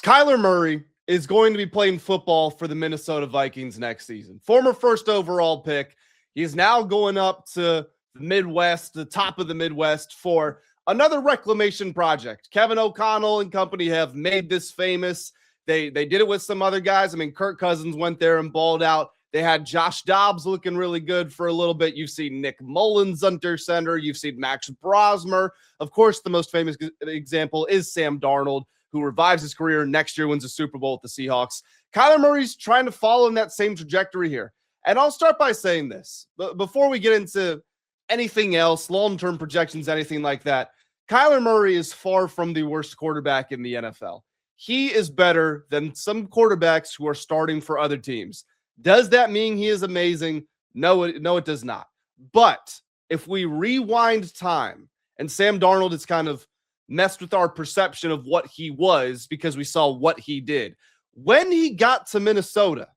Kyler Murray is going to be playing football for the Minnesota Vikings next season. Former first overall pick. He's now going up to the Midwest, the top of the Midwest, for another reclamation project. Kevin O'Connell and company have made this famous. They did it with some other guys. I mean, Kirk Cousins went there and balled out. They had Josh Dobbs looking really good for a little bit. You've seen Nick Mullins under center. You've seen Max Brosmer. Of course, the most famous example is Sam Darnold, who revives his career next year, wins a Super Bowl with the Seahawks. Kyler Murray's trying to follow in that same trajectory here. And I'll start by saying this. But before we get into anything else, long-term projections, anything like that, Kyler Murray is far from the worst quarterback in the NFL. He is better than some quarterbacks who are starting for other teams. Does that mean he is amazing? No, it does not. But if we rewind time, and Sam Darnold has kind of messed with our perception of what he was because we saw what he did. When he got to Minnesota,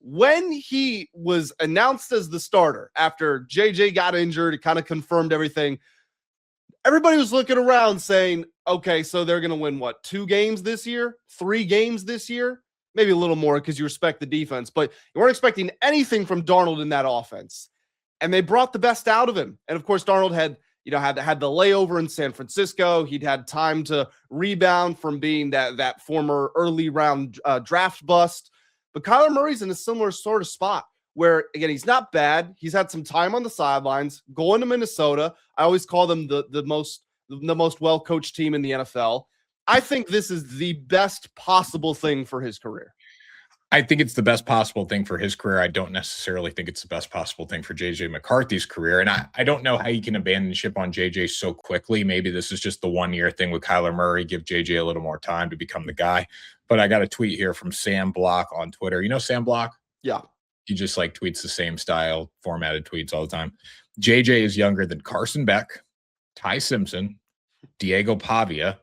when he was announced as the starter after JJ got injured, it kind of confirmed everything. Everybody was looking around saying, okay, so they're going to win what, 2 games this year? 3 games this year? Maybe a little more because you respect the defense, but you weren't expecting anything from Darnold in that offense. And they brought the best out of him. And of course, Darnold had the layover in San Francisco. He'd had time to rebound from being that former early round draft bust. But Kyler Murray's in a similar sort of spot where, again, he's not bad. He's had some time on the sidelines. Going to Minnesota, I always call them the most well-coached team in the NFL. I think this is the best possible thing for his career. I think it's the best possible thing for his career. I don't necessarily think it's the best possible thing for JJ McCarthy's career. And I don't know how you can abandon ship on JJ so quickly. Maybe this is just the 1-year thing with Kyler Murray, give JJ a little more time to become the guy. But I got a tweet here from Sam Block on Twitter. You know Sam Block? Yeah. He just tweets the same style, formatted tweets all the time. JJ is younger than Carson Beck, Ty Simpson, Diego Pavia,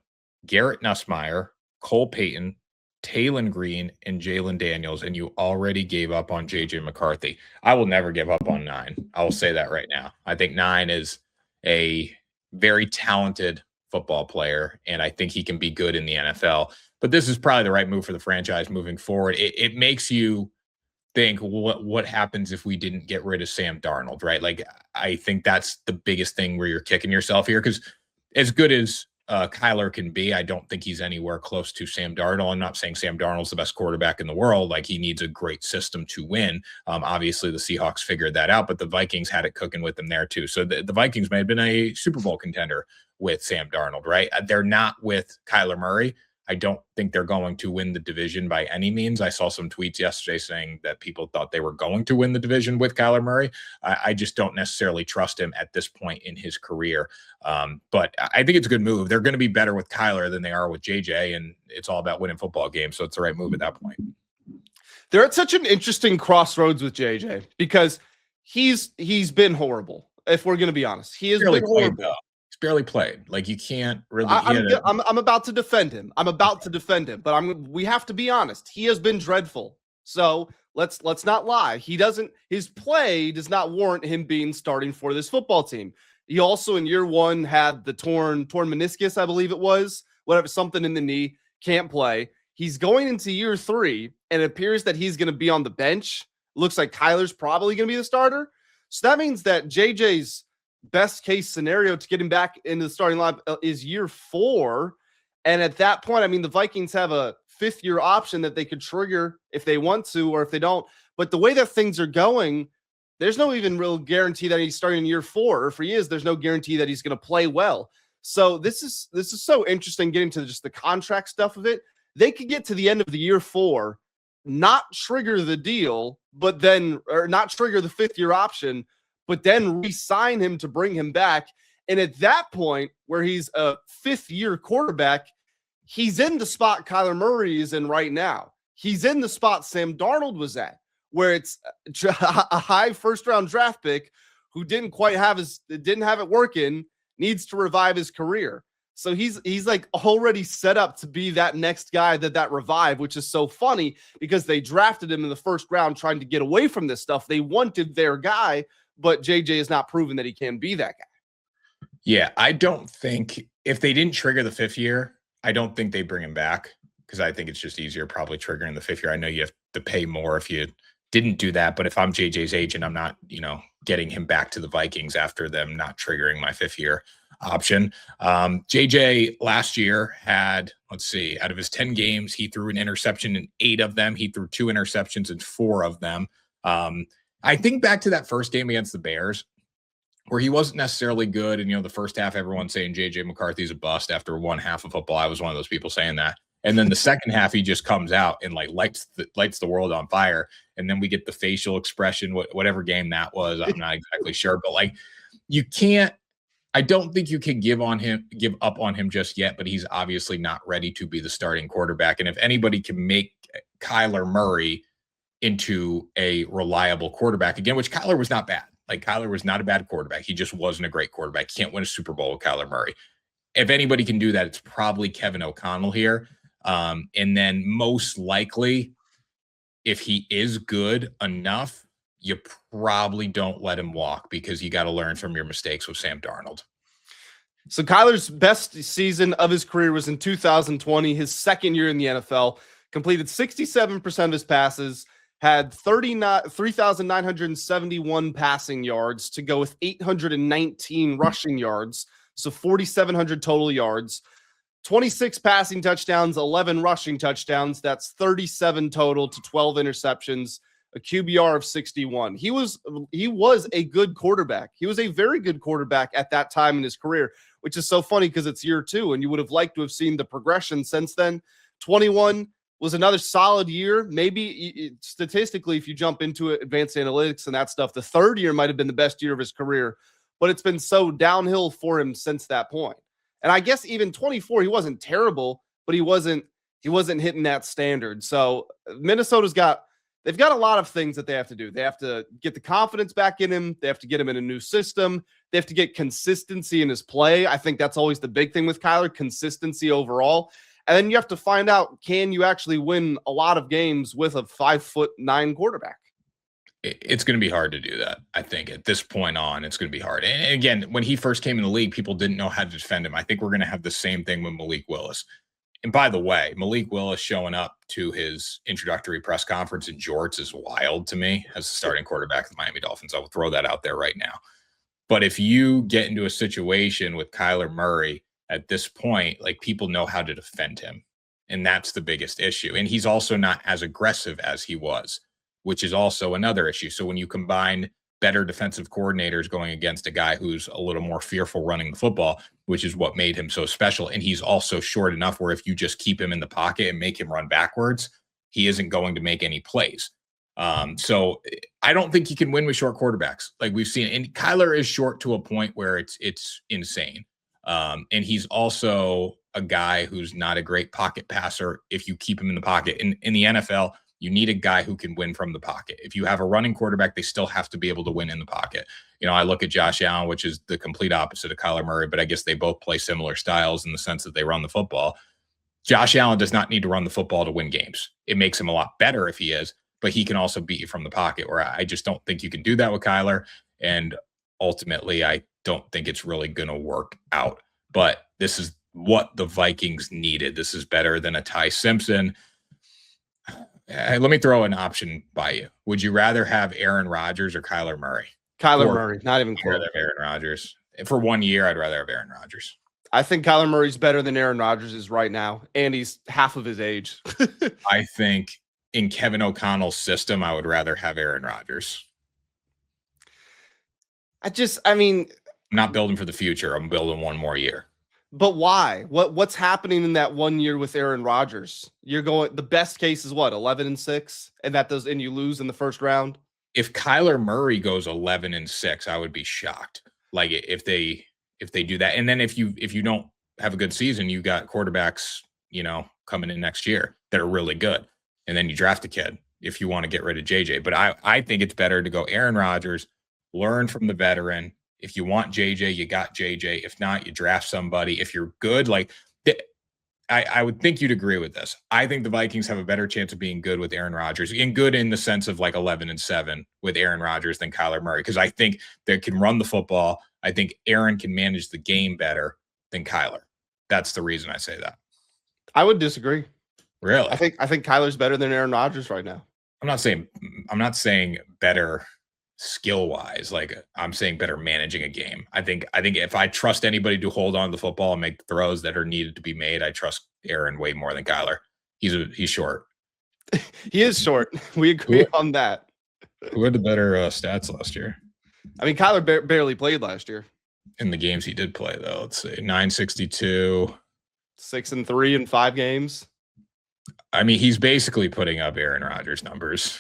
Garrett Nussmeier, Cole Payton, Taylon Green, and Jalen Daniels, and you already gave up on JJ McCarthy. I will never give up on 9. I will say that right now. I think 9 is a very talented football player, and I think he can be good in the NFL. But this is probably the right move for the franchise moving forward. It makes you think, what happens if we didn't get rid of Sam Darnold, right? I think that's the biggest thing where you're kicking yourself here, because as good as Kyler can be, I don't think he's anywhere close to Sam Darnold. I'm not saying Sam Darnold's the best quarterback in the world. He needs a great system to win. Obviously, the Seahawks figured that out, but the Vikings had it cooking with them there too. So the Vikings may have been a Super Bowl contender with Sam Darnold, right? They're not with Kyler Murray. I don't think they're going to win the division by any means. I saw some tweets yesterday saying that people thought they were going to win the division with Kyler Murray. I just don't necessarily trust him at this point in his career. But I think it's a good move. They're going to be better with Kyler than they are with JJ, and it's all about winning football games. So it's the right move at that point. They're at such an interesting crossroads with JJ because he's been horrible. If we're going to be honest, he has been horrible. Barely played. You can't really. I'm about to defend him. But we have to be honest. He has been dreadful. So let's not lie. His play does not warrant him being starting for this football team. He also in year 1 had the torn meniscus, I believe it was, whatever, something in the knee, can't play. He's going into year 3, and it appears that he's going to be on the bench. Looks like Kyler's probably going to be the starter. So that means that JJ's best case scenario to get him back into the starting lineup is year 4. And at that point, the Vikings have a 5th-year option that they could trigger if they want to or if they don't. But the way that things are going, there's no even real guarantee that he's starting in year 4. Or if he is, there's no guarantee that he's going to play well. So this is so interesting getting to just the contract stuff of it. They could get to the end of the year 4, not trigger the deal, but then or not trigger the 5th-year option, but then re-sign him to bring him back. And at that point, where he's a 5th-year quarterback, he's in the spot Kyler Murray is in right now. He's in the spot Sam Darnold was at, where it's a high first-round draft pick who didn't have it working, needs to revive his career. So he's already set up to be that next guy that revive, which is so funny because they drafted him in the first round trying to get away from this stuff. They wanted their guy, but JJ has not proven that he can be that guy. Yeah, I don't think if they didn't trigger the 5th year, I don't think they bring him back. because I think it's just easier probably triggering the 5th year. I know you have to pay more if you didn't do that, but if I'm JJ's agent, I'm not, getting him back to the Vikings after them not triggering my 5th year option. JJ last year had, let's see, out of his 10 games, he threw an interception in 8 of them. He threw 2 interceptions in 4 of them. I think back to that first game against the Bears, where he wasn't necessarily good. And, the first half, everyone's saying JJ McCarthy's a bust after one half of football. I was one of those people saying that. And then the second half, he just comes out and lights the world on fire. And then we get the facial expression, whatever game that was. I'm not exactly sure, but you can't. I don't think you can give up on him just yet. But he's obviously not ready to be the starting quarterback. And if anybody can make KYLER Murray into a reliable quarterback again, which KYLER was not bad. KYLER was not a bad quarterback. He just wasn't a great quarterback. Can't win a Super Bowl with KYLER Murray. If anybody can do that, it's probably Kevin O'Connell here. And then most likely, if he is good enough, you probably don't let him walk because you got to learn from your mistakes with Sam Darnold. So KYLER's best season of his career was in 2020, his second year in the NFL, completed 67% of his passes, had 3,971 passing yards to go with 819 rushing yards. So 4,700 total yards, 26 passing touchdowns, 11 rushing touchdowns. That's 37 total to 12 interceptions, a QBR of 61. He was a good quarterback. He was a very good quarterback at that time in his career, which is so funny because it's year 2 and you would have liked to have seen the progression since then. 21 was another solid year. Maybe statistically, if you jump into it, advanced analytics and that stuff, the third year might have been the best year of his career, but it's been so downhill for him since that point. And I guess even 24, he wasn't terrible, but he wasn't hitting that standard. So Minnesota's they've got a lot of things that they have to do. They have to get the confidence back in him. They have to get him in a new system. They have to get consistency in his play. I think that's always the big thing with KYLER, consistency overall. And then you have to find out, can you actually win a lot of games with a 5'9" quarterback? It's going to be hard to do that. I think at this point on, it's going to be hard. And again, when he first came in the league, people didn't know how to defend him. I think we're going to have the same thing with Malik Willis. And by the way, Malik Willis showing up to his introductory press conference in jorts is wild to me as the starting quarterback of the Miami Dolphins. I will throw that out there right now. But if you get into a situation with KYLER Murray at this point, people know how to defend him. And that's the biggest issue. And he's also not as aggressive as he was, which is also another issue. So when you combine better defensive coordinators going against a guy who's a little more fearful running the football, which is what made him so special. And he's also short enough where if you just keep him in the pocket and make him run backwards, he isn't going to make any plays. So I don't think he can win with short quarterbacks like we've seen. And KYLER is short to a point where it's insane. And he's also a guy who's not a great pocket passer if you keep him in the pocket. In the NFL, you need a guy who can win from the pocket. If you have a running quarterback, they still have to be able to win in the pocket. I look at Josh Allen, which is the complete opposite of KYLER Murray, but I guess they both play similar styles in the sense that they run the football. Josh Allen does not need to run the football to win games. It makes him a lot better if he is, but he can also beat you from the pocket, where I just don't think you can do that with KYLER. And ultimately, I don't think it's really going to work out. But this is what the Vikings needed. This is better than a Ty Simpson. Let me throw an option by you. Would you rather have Aaron Rodgers or KYLER Murray? KYLER Murray, not even close. I'd rather have Aaron Rodgers. For 1 year, I'd rather have Aaron Rodgers. I think KYLER Murray's better than Aaron Rodgers is right now, and he's half of his age. I think in Kevin O'Connell's system, I would rather have Aaron Rodgers. I'm not building for the future. I'm building one more year. But why? What's happening in that 1 year with Aaron Rodgers? You're going, the best case is what, 11-6, and you lose in the first round. If KYLER Murray goes 11-6, I would be shocked. If they do that, and then if you don't have a good season, you got quarterbacks, coming in next year that are really good, and then you draft a kid if you want to get rid of JJ. But I think it's better to go Aaron Rodgers, learn from the veteran. If you want JJ, you got JJ. If not, you draft somebody. If you're good, I would think you'd agree with this. I think the Vikings have a better chance of being good with Aaron Rodgers, and good in the sense of 11-7 with Aaron Rodgers than KYLER Murray, because I think they can run the football. I think Aaron can manage the game better than KYLER. That's the reason I say that. I would disagree. Really? I think Kyler's better than Aaron Rodgers right now. I'm not saying better skill wise. Like I'm saying better managing a game. I think if I trust anybody to hold on to the football and make the throws that are needed to be made, I trust Aaron way more than Kyler. He's short. He is short. We agree on that. Who had the better stats last year? I mean, Kyler barely played last year. In the games he did play, though, let's see, 962, 6-3 in 5 games. I mean, he's basically putting up Aaron Rodgers numbers.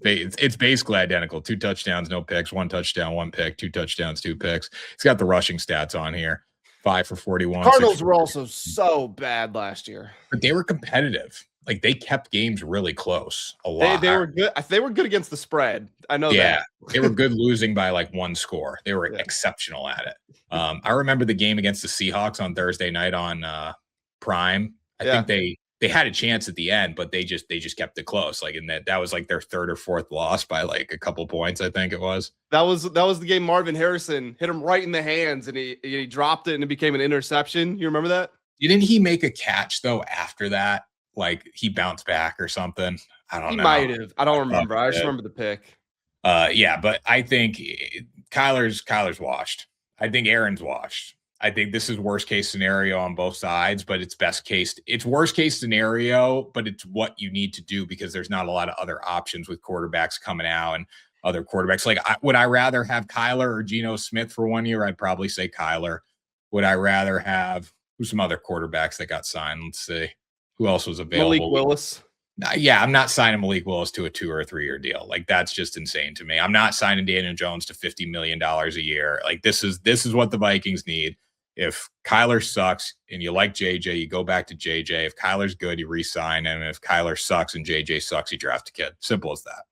It's basically identical. 2 touchdowns, no picks, 1 touchdown, 1 pick, 2 touchdowns, 2 picks. He's got the rushing stats on here. 5 for 41. Cardinals were also so bad last year, but they were competitive. Like they kept games really close a lot. They were good. They were good against the spread. I know that. They were good losing by like 1 score. They were exceptional at it. I remember the game against the Seahawks on Thursday night on Prime. I think they had a chance at the end, but they just kept it close. Like in that was like their 3rd or 4th loss by like a couple points. I think it was. That was the game Marvin Harrison hit him right in the hands and he dropped it and it became an interception. You remember that? Didn't he make a catch though after that? Like he bounced back or something. I don't know. He might have. I don't remember. I just remember the pick. But I think Kyler's washed. I think Aaron's washed. I think this is worst case scenario on both sides, but it's best case. It's worst case scenario, but it's what you need to do because there's not a lot of other options with quarterbacks coming out and other quarterbacks. Like, would I rather have Kyler or Geno Smith for 1 year? I'd probably say Kyler. Would I rather have who's some other quarterbacks that got signed? Let's see. Who else was available? Malik Willis. Yeah, I'm not signing Malik Willis to a 2 or 3 year deal. Like that's just insane to me. I'm not signing Daniel Jones to $50 million a year. Like this is what the Vikings need. If Kyler sucks and you like JJ, you go back to JJ. If Kyler's good, you re-sign him. If Kyler sucks and JJ sucks, you draft a kid. Simple as that.